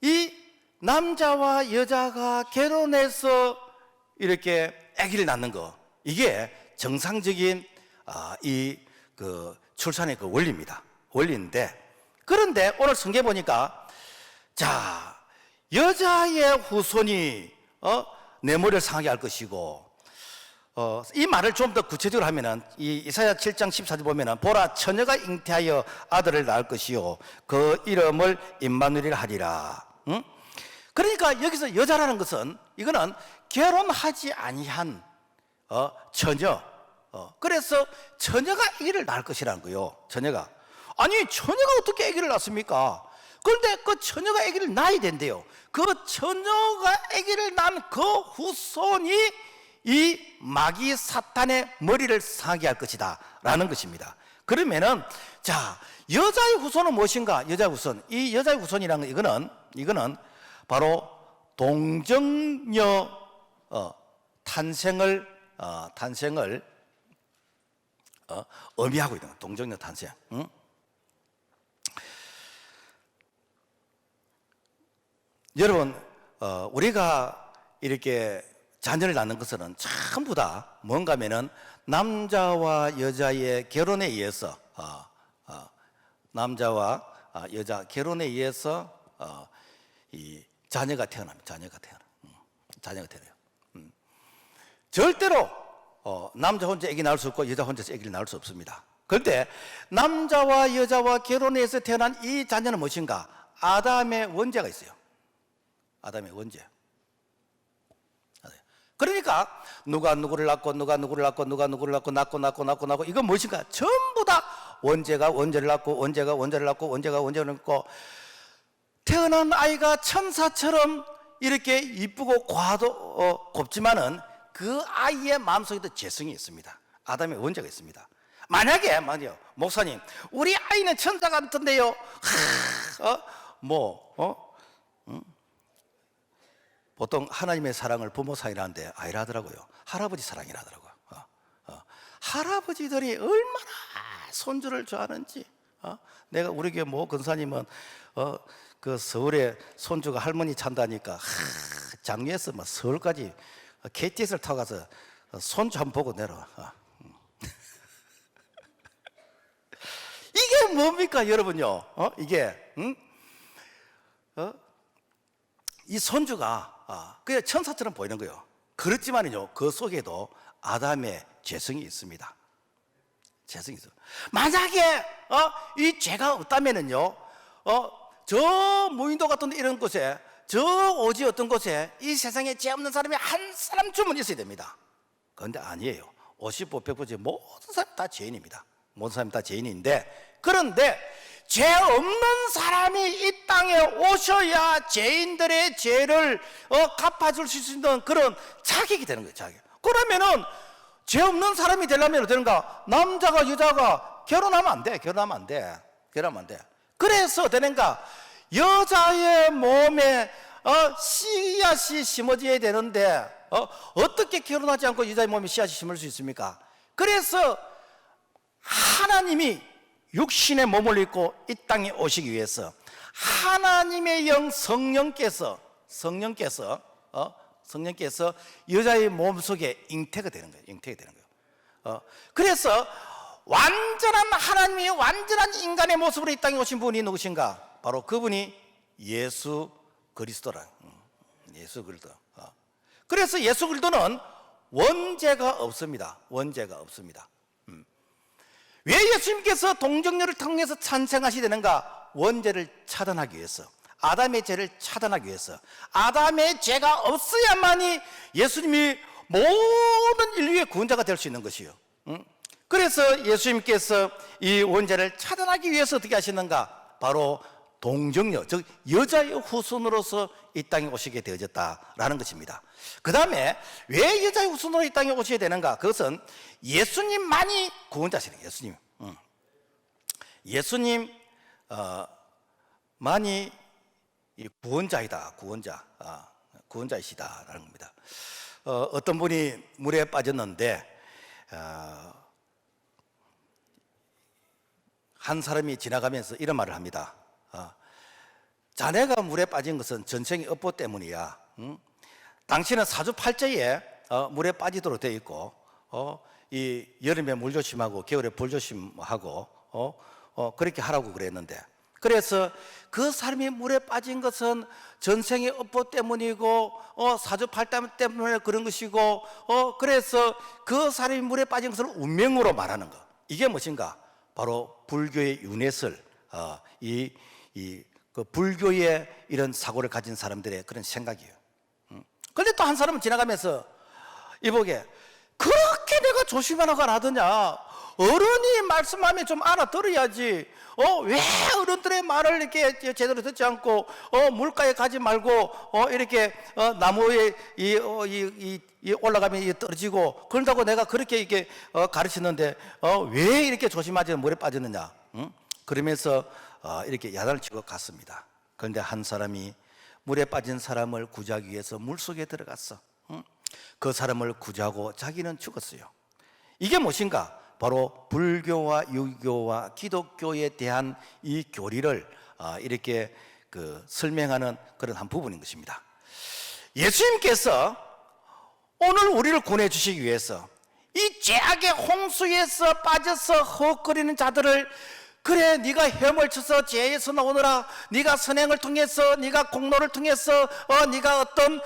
이 남자와 여자가 결혼해서 이렇게 아기를 낳는 거, 이게 정상적인 이 그 출산의 그 원리인데, 그런데 오늘 성경에 보니까 자, 여자의 후손이 내 머리를 상하게 할 것이고, 이 말을 좀 더 구체적으로 하면은 이 이사야 7장 14절 보면은 보라, 처녀가 잉태하여 아들을 낳을 것이요 그 이름을 임마누엘이라 하리라. 그러니까 여기서 여자라는 것은 이거는 결혼하지 아니한 처녀. 그래서 처녀가 아기를 낳을 것이라는 거예요. 처녀가 어떻게 아기를 낳습니까? 그런데 그 처녀가 아기를 낳아야 된대요. 그 처녀가 아기를 낳은 그 후손이 이 마귀 사탄의 머리를 상하게 할 것이다 라는 것입니다. 그러면은 자, 여자의 후손은 무엇인가? 여자의 후손, 이 여자의 후손이라는 건 이거는 바로 동정녀 탄생을 의미하고 있는 거예요. 동정녀 탄생. 여러분, 우리가 이렇게 자녀를 낳는 것은 전부 다 뭔가 하면은 남자와 여자의 결혼에 의해서 남자와 여자 결혼에 의해서 이 자녀가 태어납니다. 자녀가 태어나요. 절대로 남자 혼자 아기 낳을 수 없고 여자 혼자서 아기를 낳을 수 없습니다. 그런데 남자와 여자와 결혼해서 태어난 이 자녀는 무엇인가? 아담의 원죄가 있어요. 아담의 원죄. 그러니까 누가 누구를 낳고 누가 누구를 낳고 누가 누구를 낳고 낳고 이건 무엇인가? 전부 다 원죄가 원죄를 낳고 원죄가 원죄를 낳고 원죄가 원죄를 낳고, 태어난 아이가 천사처럼 이렇게 이쁘고 곱지만은 그 아이의 마음속에도 죄성이 있습니다. 아담의 원죄가 있습니다. 만약에 말이요, 목사님, 우리 아이는 천사 같은데요. 보통 하나님의 사랑을 부모 사랑이라는데 아니라더라고요. 할아버지 사랑이라더라고요. 할아버지들이 얼마나 손주를 좋아하는지. 내가 우리 교회 모 근사님은 그 서울에 손주가 할머니 찬다니까 장류에서 막 서울까지 KTX를 타고 가서 손주 한번 보고 내려와. 이게 뭡니까 여러분요? 이게 이 손주가 그냥 천사처럼 보이는 거예요. 그렇지만요, 그 속에도 아담의 죄성이 있습니다. 죄성이 있어. 만약에 이 죄가 없다면은요, 저 무인도 같은 이런 곳에, 저 오지 어떤 곳에 이 세상에 죄 없는 사람이 한 사람쯤은 있어야 됩니다. 그런데 아니에요. 50%, 100% 모든 사람 다 죄인입니다. 모든 사람 다 죄인인데, 그런데 죄 없는 사람이 이 땅에 오셔야 죄인들의 죄를 갚아줄 수 있는 그런 자격이 되는 거예요. 자격. 그러면은 죄 없는 사람이 되려면 어떻게는가? 남자가 여자가 결혼하면 안 돼. 결혼하면 안 돼. 결혼하면 안 돼. 그래서 되는가? 여자의 몸에 씨앗이 심어져야 되는데 어떻게 결혼하지 않고 여자의 몸에 씨앗이 심을 수 있습니까? 그래서 하나님이 육신의 몸을 입고 이 땅에 오시기 위해서 하나님의 영 성령께서 여자의 몸속에 잉태가 되는 거예요. 잉태가 되는 거예요. 그래서 완전한 하나님이 완전한 인간의 모습으로 이 땅에 오신 분이 누구신가? 바로 그분이 예수 그리스도라. 예수 그리스도. 그래서 예수 그리스도는 원죄가 없습니다. 원죄가 없습니다. 왜 예수님께서 동정녀를 통해서 탄생하시되는가? 원죄를 차단하기 위해서, 아담의 죄를 차단하기 위해서, 아담의 죄가 없어야만이 예수님이 모든 인류의 구원자가 될 수 있는 것이요. 그래서 예수님께서 이 원죄를 차단하기 위해서 어떻게 하시는가? 바로 동정녀, 즉 여자의 후손으로서 이 땅에 오시게 되어졌다라는 것입니다. 그 다음에 왜 여자의 후손으로 이 땅에 오셔야 되는가? 그것은 예수님만이 구원자시래요. 예수님만이 구원자이다. 구원자이시다라는 겁니다. 어떤 분이 물에 빠졌는데 한 사람이 지나가면서 이런 말을 합니다. 자네가 물에 빠진 것은 전생의 업보 때문이야. 당신은 사주팔자에 물에 빠지도록 되어 있고 이 여름에 물 조심하고 겨울에 불 조심하고 그렇게 하라고 그랬는데, 그래서 그 사람이 물에 빠진 것은 전생의 업보 때문이고 사주팔자 때문에 그런 것이고 그래서 그 사람이 물에 빠진 것을 운명으로 말하는 것. 이게 무엇인가? 바로 불교의 유넷을 그 불교의 이런 사고를 가진 사람들의 그런 생각이에요. 그런데 또 한 사람은 지나가면서 이보게, 그렇게 내가 조심하라고 안 하더냐? 어른이 말씀하면 좀 알아들어야지. 왜 어른들의 말을 이렇게 제대로 듣지 않고 물가에 가지 말고 이렇게 나무에 올라가면 떨어지고 그런다고 내가 그렇게 이렇게 가르치는데 왜 이렇게 조심하지 물에 빠졌느냐? 그러면서 이렇게 야단을 치고 갔습니다. 그런데 한 사람이 물에 빠진 사람을 구제하기 위해서 물속에 들어갔어. 그 사람을 구제하고 자기는 죽었어요. 이게 무엇인가? 바로 불교와 유교와 기독교에 대한 이 교리를 이렇게 설명하는 그런 한 부분인 것입니다. 예수님께서 오늘 우리를 구원해 주시기 위해서 이 죄악의 홍수에서 빠져서 헛거리는 자들을, 그래 네가 헤엄을 쳐서 죄에서 나오느라, 네가 선행을 통해서, 네가 공로를 통해서, 네가 어떤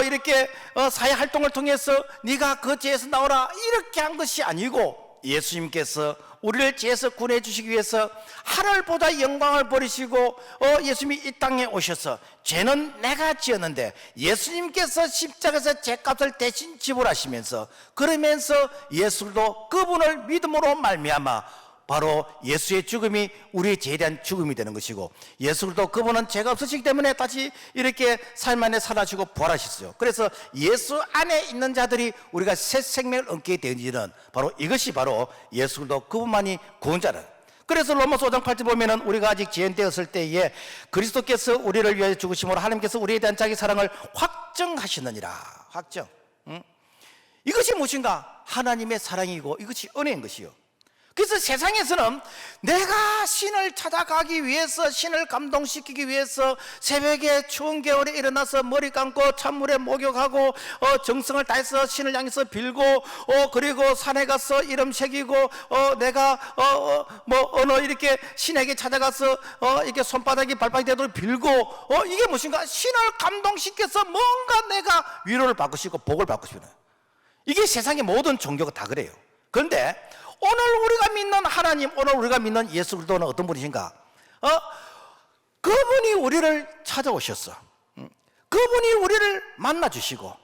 이렇게 사회 활동을 통해서 네가 그 죄에서 나오라, 이렇게 한 것이 아니고 예수님께서 우리를 죄에서 구원해 주시기 위해서 하늘보다 영광을 버리시고 예수님이 이 땅에 오셔서, 죄는 내가 지었는데 예수님께서 십자가에서 죄값을 대신 지불하시면서, 그러면서 예수도 그분을 믿음으로 말미암아 바로 예수의 죽음이 우리의 죄에 대한 죽음이 되는 것이고, 예수도 그분은 죄가 없으시기 때문에 다시 이렇게 삶 안에 살아시고 부활하셨어요. 그래서 예수 안에 있는 자들이 우리가 새 생명을 얻게 되는, 바로 이것이 바로 예수도 그분만이 구원자라. 그래서 로마서 5장 8절 보면은 우리가 아직 죄인되었을 때에 그리스도께서 우리를 위해 죽으심으로 하나님께서 우리에 대한 자기 사랑을 확정하시느니라. 확정. 이것이 무엇인가? 하나님의 사랑이고 이것이 은혜인 것이요. 그래서 세상에서는 내가 신을 찾아가기 위해서, 신을 감동시키기 위해서 새벽에 추운 겨울에 일어나서 머리 감고 찬물에 목욕하고 정성을 다해서 신을 향해서 빌고 그리고 산에 가서 이름 새기고 내가 어느 이렇게 신에게 찾아가서 이렇게 손바닥이 발바닥이 되도록 빌고 이게 무엇인가? 신을 감동시켜서 뭔가 내가 위로를 받고 싶고 복을 받고 싶어요. 이게 세상의 모든 종교가 다 그래요. 그런데 오늘 우리가 믿는 하나님, 오늘 우리가 믿는 예수 그리스도는 어떤 분이신가? 그분이 우리를 찾아오셨어. 그분이 우리를 만나주시고,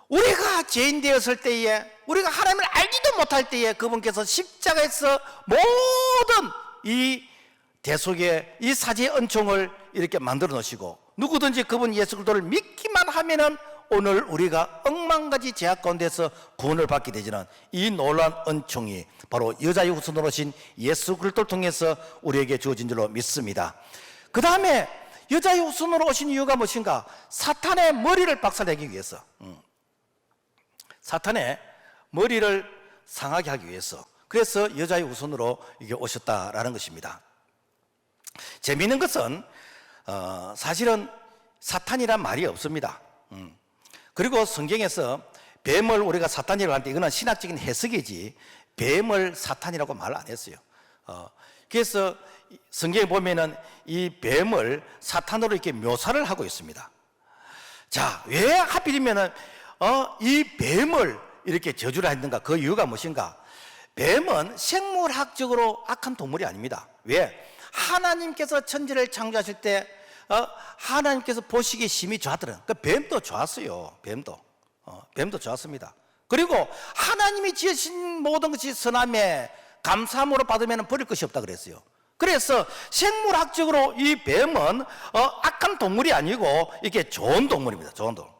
우리가 죄인 되었을 때에, 우리가 하나님을 알지도 못할 때에 그분께서 십자가에서 모든 이 대속의 이 사지의 은총을 이렇게 만들어 놓으시고 누구든지 그분 예수 그리스도를 믿기만 하면은 오늘 우리가 억만가지 제약 가운데서 구원을 받게 되지는 이 놀라운 은총이 바로 여자의 후손으로 오신 예수 그리스도를 통해서 우리에게 주어진 줄로 믿습니다. 그 다음에 여자의 후손으로 오신 이유가 무엇인가? 사탄의 머리를 박살내기 위해서, 사탄의 머리를 상하게 하기 위해서, 그래서 여자의 후손으로 이게 오셨다라는 것입니다. 재미있는 것은 사실은 사탄이란 말이 없습니다. 그리고 성경에서 뱀을 우리가 사탄이라고 하는데 이거는 신학적인 해석이지 뱀을 사탄이라고 말 안 했어요. 그래서 성경에 보면은 이 뱀을 사탄으로 이렇게 묘사를 하고 있습니다. 자, 왜 하필이면은 이 뱀을 이렇게 저주를 했는가? 그 이유가 무엇인가? 뱀은 생물학적으로 악한 동물이 아닙니다. 왜? 하나님께서 천지를 창조하실 때 하나님께서 보시기에 심히 좋았더라. 그 뱀도 좋았어요. 뱀도 좋았습니다. 그리고 하나님이 지으신 모든 것이 선함에 감사함으로 받으면 버릴 것이 없다 그랬어요. 그래서 생물학적으로 이 뱀은 악한 동물이 아니고 이게 좋은 동물입니다. 좋은 동물.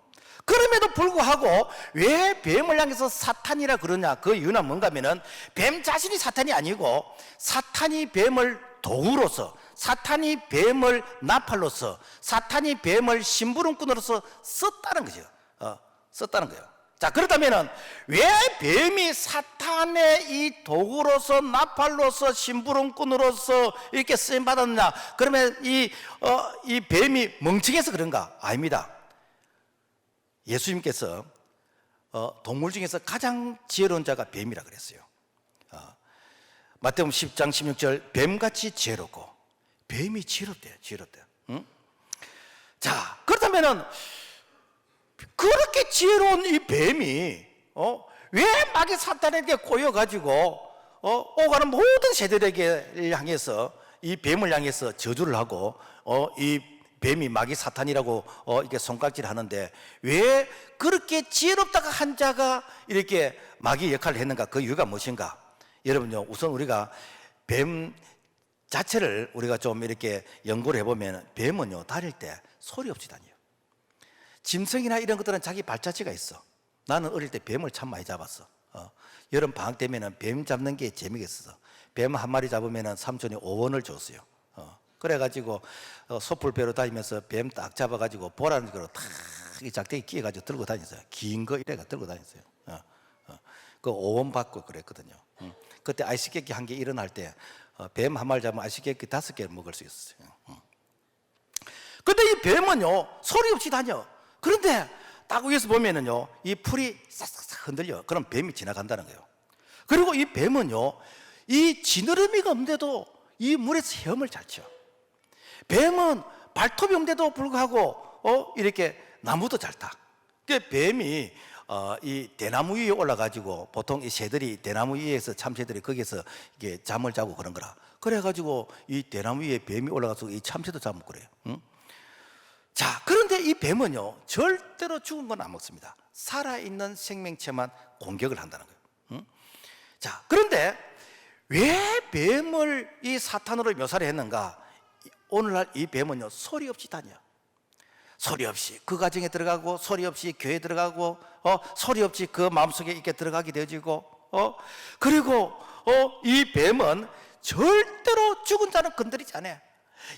그럼에도 불구하고 왜 뱀을 향해서 사탄이라 그러냐? 그 이유는 뭔가 하면은 뱀 자신이 사탄이 아니고 사탄이 뱀을 도구로서, 사탄이 뱀을 나팔로서, 사탄이 뱀을 심부름꾼으로서 썼다는 거죠. 썼다는 거예요. 자, 그렇다면은 왜 뱀이 사탄의 이 도구로서, 나팔로서, 심부름꾼으로서 이렇게 쓰임 받았느냐? 그러면 이 뱀이 멍청해서 그런가? 아닙니다. 예수님께서 동물 중에서 가장 지혜로운 자가 뱀이라 그랬어요. 마태복음 10장 16절 뱀같이 지혜롭고, 뱀이 지혜롭대요. 응? 자, 그렇다면은 그렇게 지혜로운 이 뱀이 왜 마귀 사탄에게 꼬여가지고 오가는 모든 세대에게 향해서 이 뱀을 향해서 저주를 하고 이 뱀이 마귀 사탄이라고 이렇게 손깍지를 하는데 왜 그렇게 지혜롭다가 한 자가 이렇게 마귀 역할을 했는가? 그 이유가 무엇인가? 여러분요, 우선 우리가 뱀 자체를 우리가 좀 이렇게 연구를 해보면 뱀은요, 다닐 때 소리 없이 다녀요. 짐승이나 이런 것들은 자기 발자취가 있어. 나는 어릴 때 뱀을 참 많이 잡았어. 여름 방학 되면은 뱀 잡는 게 재미있었어. 뱀 한 마리 잡으면은 삼촌이 5원을 줬어요. 그래가지고 소풀배로 다니면서 뱀 딱 잡아가지고 보라는 거로 탁 이 작대기 끼워가지고 들고 다녔어요. 긴 거 이래가 들고 다녔어요. 그 5원 받고 그랬거든요. 그때 아이스케이크 한 개 일어날 때 뱀 한 마리 잡으면 아이스케이크 5개 먹을 수 있었어요. 근데 이 뱀은요, 소리 없이 다녀. 그런데 딱 위에서 보면은요, 이 풀이 싹싹싹 흔들려. 그럼 뱀이 지나간다는 거예요. 그리고 이 뱀은요, 이 지느러미가 없는데도 이 물에서 헤엄을 잘 쳐. 뱀은 발톱이 없는데도 불구하고 이렇게 나무도 잘 타. 그 뱀이 이 대나무 위에 올라가지고 보통 이 새들이 대나무 위에서 참새들이 거기서 이게 잠을 자고 그런 거라. 그래가지고 이 대나무 위에 뱀이 올라가서 이 참새도 잡고 그래요. 응? 자, 그런데 이 뱀은요, 절대로 죽은 건 안 먹습니다. 살아있는 생명체만 공격을 한다는 거예요. 응? 자, 그런데 왜 뱀을 이 사탄으로 묘사를 했는가? 오늘날 이 뱀은요, 소리 없이 다녀. 소리 없이 그 가정에 들어가고, 소리 없이 교회에 들어가고, 소리 없이 그 마음속에 있게 들어가게 되어지고, 그리고 이 뱀은 절대로 죽은 자는 건드리지 않아요.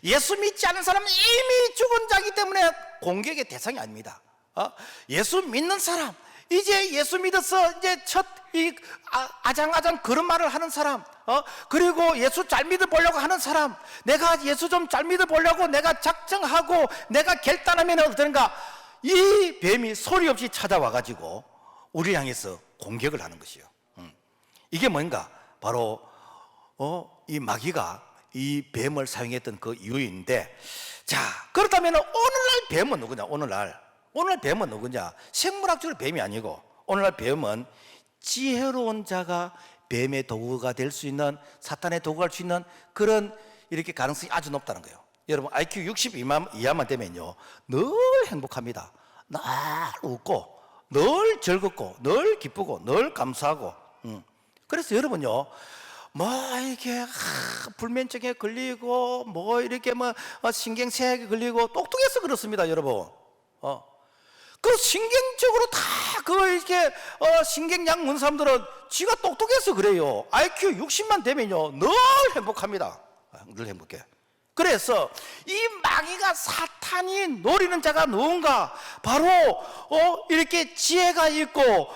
예수 믿지 않은 사람은 이미 죽은 자이기 때문에 공격의 대상이 아닙니다. 예수 믿는 사람, 이제 예수 믿어서 이제 첫 이 아장아장 그런 말을 하는 사람, 그리고 예수 잘 믿어보려고 하는 사람, 내가 예수 좀 잘 믿어보려고 내가 작정하고 내가 결단하면 어떤가? 이 뱀이 소리 없이 찾아와가지고 우리를 향해서 공격을 하는 것이요. 이게 뭔가? 바로 이 마귀가 이 뱀을 사용했던 그 이유인데, 자, 그렇다면 오늘날 뱀은 누구냐? 오늘날 뱀은 누구냐? 생물학적으로 뱀이 아니고 오늘날 뱀은 지혜로운 자가 뱀의 도구가 될 수 있는, 사탄의 도구가 될 수 있는 그런 이렇게 가능성이 아주 높다는 거예요. 여러분 IQ 60 이하만 되면요 늘 행복합니다. 늘 웃고 늘 즐겁고 늘 기쁘고 늘 감사하고. 그래서 여러분요 뭐 이렇게 불면증에 걸리고 뭐 이렇게 뭐 신경쇠약에 걸리고 똑똑해서 그렇습니다, 여러분. 그 신경적으로 다 그 이렇게 신경약 먹는 사람들은 지가 똑똑해서 그래요. IQ 60만 되면요 늘 행복합니다. 늘 행복해. 그래서 이 마귀가 사탄이 노리는 자가 누군가? 바로 이렇게 지혜가 있고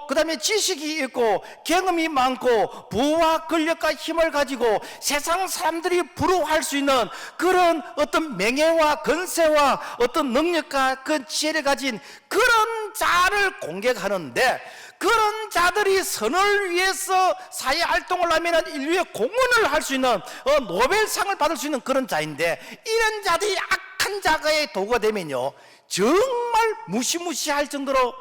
그 다음에 지식이 있고 경험이 많고 부와 권력과 힘을 가지고 세상 사람들이 부러워할 수 있는 그런 어떤 명예와 권세와 어떤 능력과 그 지혜를 가진 그런 자를 공격하는데, 그런 자들이 선을 위해서 사회 활동을 하면 인류의 공헌을 할 수 있는 노벨상을 받을 수 있는 그런 자인데, 이런 자들이 악한 자가의 도구가 되면요 정말 무시무시할 정도로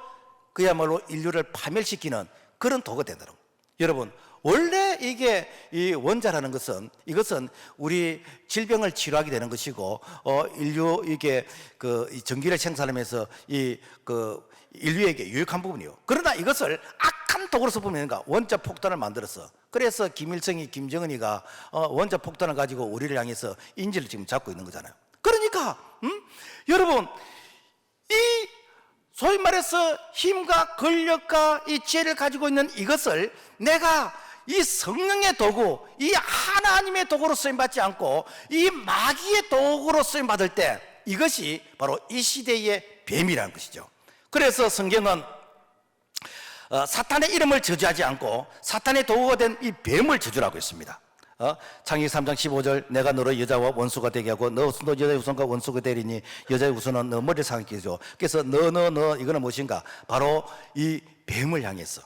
그야말로 인류를 파멸시키는 그런 도구가 된다는 거예요. 여러분, 원래 이게 이 원자라는 것은, 이것은 우리 질병을 치료하게 되는 것이고 인류 이게 이 전기를 생산하면서 인류에게 유익한 부분이요. 그러나 이것을 악한 도구로 써보면가 원자 폭탄을 만들었어. 그래서 김일성이, 김정은이가 원자 폭탄을 가지고 우리를 향해서 인지를 지금 잡고 있는 거잖아요. 그러니까 여러분, 이 소위 말해서 힘과 권력과 이 지혜를 가지고 있는 이것을 내가 이 성령의 도구, 이 하나님의 도구로 쓰임받지 않고 이 마귀의 도구로 쓰임받을 때, 이것이 바로 이 시대의 뱀이라는 것이죠. 그래서 성경은 사탄의 이름을 저주하지 않고 사탄의 도구가 된 이 뱀을 저주라고 했습니다. 창세기 3장 15절, 내가 너를 여자와 원수가 되게 하고 너 여자의 후손과 원수가 되리니 여자의 후손은 너 머리를 상하게 해줘. 그래서 너 이거는 무엇인가? 바로 이 뱀을 향해서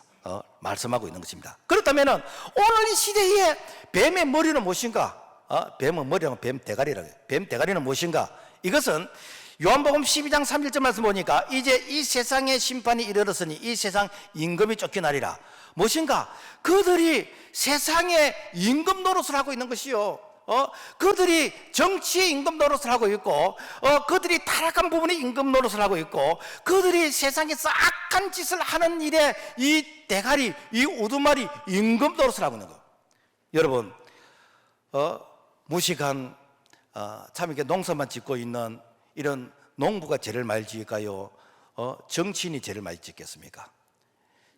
말씀하고 있는 것입니다. 그렇다면 오늘 이 시대에 뱀의 머리는 무엇인가? 뱀의 머리는 뱀 대가리라고 해요. 뱀 대가리는 무엇인가? 이것은 요한복음 12장 3절 말씀 보니까 이제 이 세상의 심판이 이르렀으니 이 세상 임금이 쫓겨나리라. 무엇인가? 그들이 세상의 임금 노릇을 하고 있는 것이요. 그들이 정치의 임금 노릇을 하고 있고 그들이 타락한 부분의 임금 노릇을 하고 있고 그들이 세상에서 악한 짓을 하는 일에 이 대가리, 이 우두머리 임금 노릇을 하고 있는 거예요. 여러분, 무식한 참 이렇게 농사만 짓고 있는 이런 농부가 죄를 많이 지을까요? 정치인이 죄를 많이 짓겠습니까?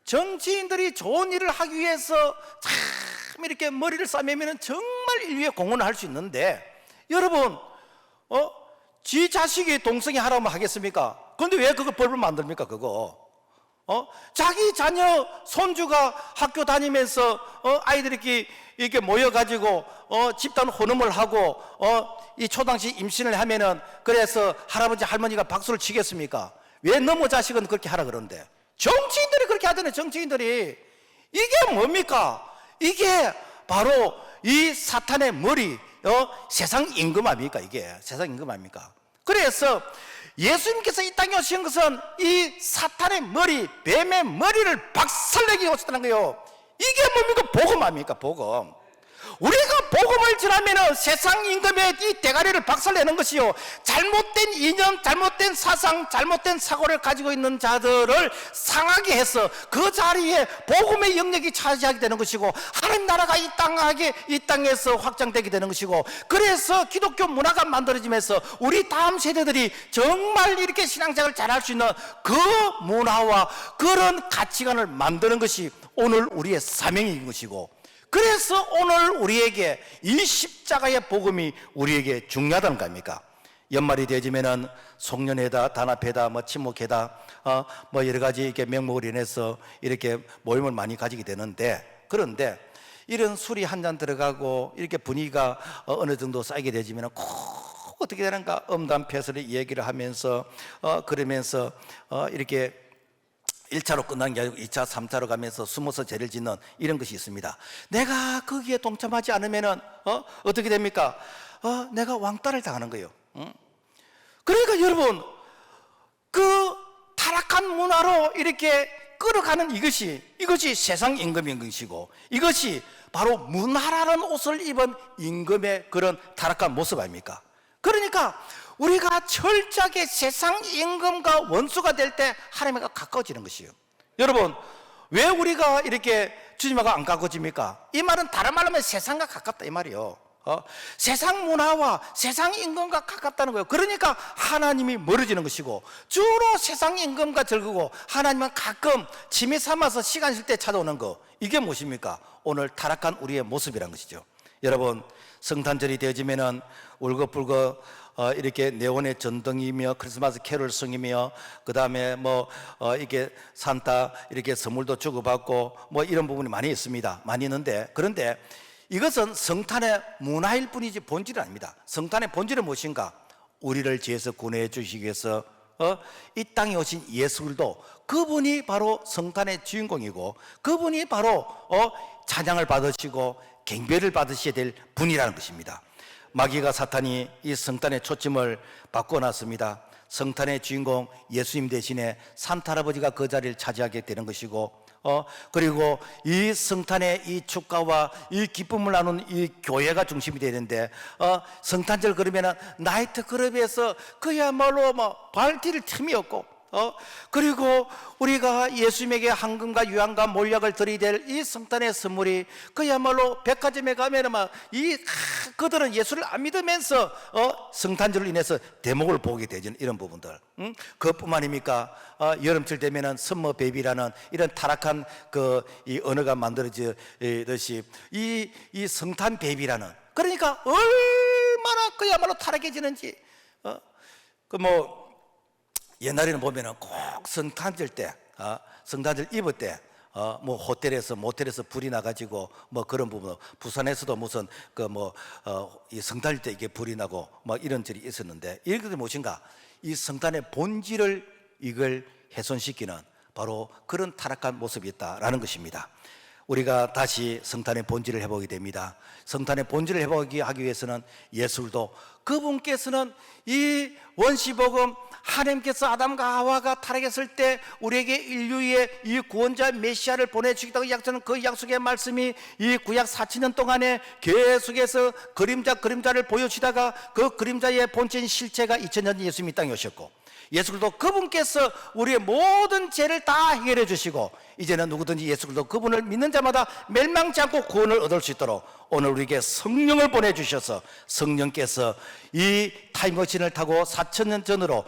정치인들이 좋은 일을 하기 위해서 참 이렇게 머리를 싸매면 정말 인류의 공헌을 할 수 있는데, 여러분, 지 자식이 동성애 하라면 하겠습니까? 그런데 왜 그거 법을 만듭니까? 그거 자기 자녀 손주가 학교 다니면서 아이들이 이렇게 모여가지고 집단 혼음을 하고 이 초당시 임신을 하면은, 그래서 할아버지 할머니가 박수를 치겠습니까? 왜 너무 자식은 그렇게 하라 그러는데? 정치인들이 그렇게 하잖아요. 정치인들이. 이게 뭡니까? 이게 바로 이 사탄의 머리, 세상 임금 아닙니까? 이게 세상 임금 아닙니까? 그래서 예수님께서 이 땅에 오신 것은 이 사탄의 머리, 뱀의 머리를 박살내기 오셨다는 거예요. 이게 뭡니까? 복음 아닙니까? 복음. 우리가 복음을 전하면 세상 임금의 이 대가리를 박살내는 것이요, 잘못된 이념, 잘못된 사상, 잘못된 사고를 가지고 있는 자들을 상하게 해서 그 자리에 복음의 영역이 차지하게 되는 것이고, 하나님 나라가 이 땅에서 확장되게 되는 것이고, 그래서 기독교 문화가 만들어지면서 우리 다음 세대들이 정말 이렇게 신앙생활을 잘할 수 있는 그 문화와 그런 가치관을 만드는 것이 오늘 우리의 사명인 것이고, 그래서 오늘 우리에게 이 십자가의 복음이 우리에게 중요하다는 거 아닙니까? 연말이 되어지면은 송년회다, 단합회다, 친목회다, 여러 가지 이렇게 명목을 인해서 이렇게 모임을 많이 가지게 되는데, 그런데 이런 술이 한 잔 들어가고 이렇게 분위기가 어느 정도 쌓이게 되지면은 꼭 어떻게 되는가? 음담패설의 얘기를 하면서 그러면서 이렇게 1차로 끝난 게 아니고 2차, 3차로 가면서 숨어서 죄를 짓는 이런 것이 있습니다. 내가 거기에 동참하지 않으면은 어떻게 됩니까? 내가 왕따를 당하는 거예요. 그러니까 여러분, 그 타락한 문화로 이렇게 끌어가는 이것이 세상 임금인 것이고, 이것이 바로 문화라는 옷을 입은 임금의 그런 타락한 모습 아닙니까? 그러니까 우리가 철저하게 세상 임금과 원수가 될 때 하나님과 가까워지는 것이에요. 여러분, 왜 우리가 이렇게 주님하고 안 가까워집니까? 이 말은 다른 말로 하면 세상과 가깝다 이 말이요. 세상 문화와 세상 임금과 가깝다는 거예요. 그러니까 하나님이 멀어지는 것이고, 주로 세상 임금과 즐거고 하나님은 가끔 취미 삼아서 시간 쉴 때 찾아오는 거, 이게 무엇입니까? 오늘 타락한 우리의 모습이란 것이죠. 여러분, 성탄절이 되어지면은 울긋불긋 이렇게 네온의 전등이며 크리스마스 캐롤송이며 그 다음에 이렇게 산타 이렇게 선물도 주고받고 이런 부분이 많이 있습니다. 많이 있는데, 그런데 이것은 성탄의 문화일 뿐이지 본질은 아닙니다. 성탄의 본질은 무엇인가? 우리를 죄에서 구원해 주시기 위해서 이 땅에 오신 예수 그리스도, 그분이 바로 성탄의 주인공이고, 그분이 바로 찬양을 받으시고 경배를 받으셔야 될 분이라는 것입니다. 마귀가 사탄이 이 성탄의 초점을 바꿔놨습니다. 성탄의 주인공 예수님 대신에 산타 할아버지가 그 자리를 차지하게 되는 것이고, 그리고 이 성탄의 이 축가와 이 기쁨을 나누는 이 교회가 중심이 되는데, 성탄절 그러면은 나이트 클럽에서 그야말로 발디딜 틈이 없고, 그리고 우리가 예수님에게 황금과 유황과 몰약을 드려야 될 이 성탄의 선물이 그야말로 백화점에 가면은 그들은 예수를 안 믿으면서 성탄절로 인해서 대목을 보게 되는 이런 부분들. 그것뿐만 아닙니까? 여름철 되면은 썸머 베이비라는 이런 타락한 이 언어가 만들어지듯이 이 성탄 베이비라는, 그러니까 얼마나 그야말로 타락해지는지. 옛날에는 보면은 꼭 성탄절 때, 성탄절 입을 때, 호텔에서 모텔에서 불이 나가지고 그런 부분, 부산에서도 무슨 이 성탄절 때 이게 불이 나고 이런 절이 있었는데, 이것이 무엇인가? 이 성탄의 본질을 이걸 훼손시키는 바로 그런 타락한 모습이 있다라는 것입니다. 우리가 다시 성탄의 본질을 해보게 됩니다. 성탄의 본질을 해보기 하기 위해서는 예술도, 그분께서는 이 원시복음, 하나님께서 아담과 하와가 타락했을 때 우리에게 인류의 이 구원자 메시아를 보내주겠다고 약속하는 그 약속의 말씀이 이 구약 4,000년 동안에 계속해서 그림자를 보여주다가 그 그림자의 본체인 실체가 2000년 전 예수님이 땅에 오셨고, 예수 그리스도 그분께서 우리의 모든 죄를 다 해결해 주시고, 이제는 누구든지 예수 그리스도 그분을 믿는 자마다 멸망치 않고 구원을 얻을 수 있도록 오늘 우리에게 성령을 보내주셔서, 성령께서 이 타임머신을 타고 4,000년 전으로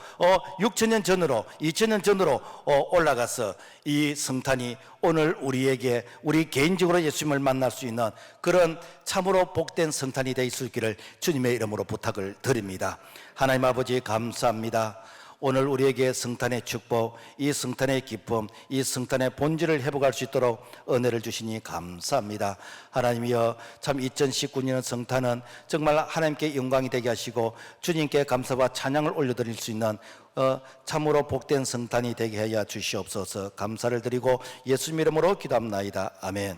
6,000년 전으로 2,000년 전으로 올라가서 이 성탄이 오늘 우리에게 우리 개인적으로 예수님을 만날 수 있는 그런 참으로 복된 성탄이 되어 있기를 주님의 이름으로 부탁을 드립니다. 하나님 아버지 감사합니다. 오늘 우리에게 성탄의 축복, 이 성탄의 기쁨, 이 성탄의 본질을 회복할 수 있도록 은혜를 주시니 감사합니다. 하나님이여, 참 2019년 성탄은 정말 하나님께 영광이 되게 하시고 주님께 감사와 찬양을 올려드릴 수 있는 참으로 복된 성탄이 되게 하여 주시옵소서. 감사를 드리고 예수님 이름으로 기도합나이다. 아멘.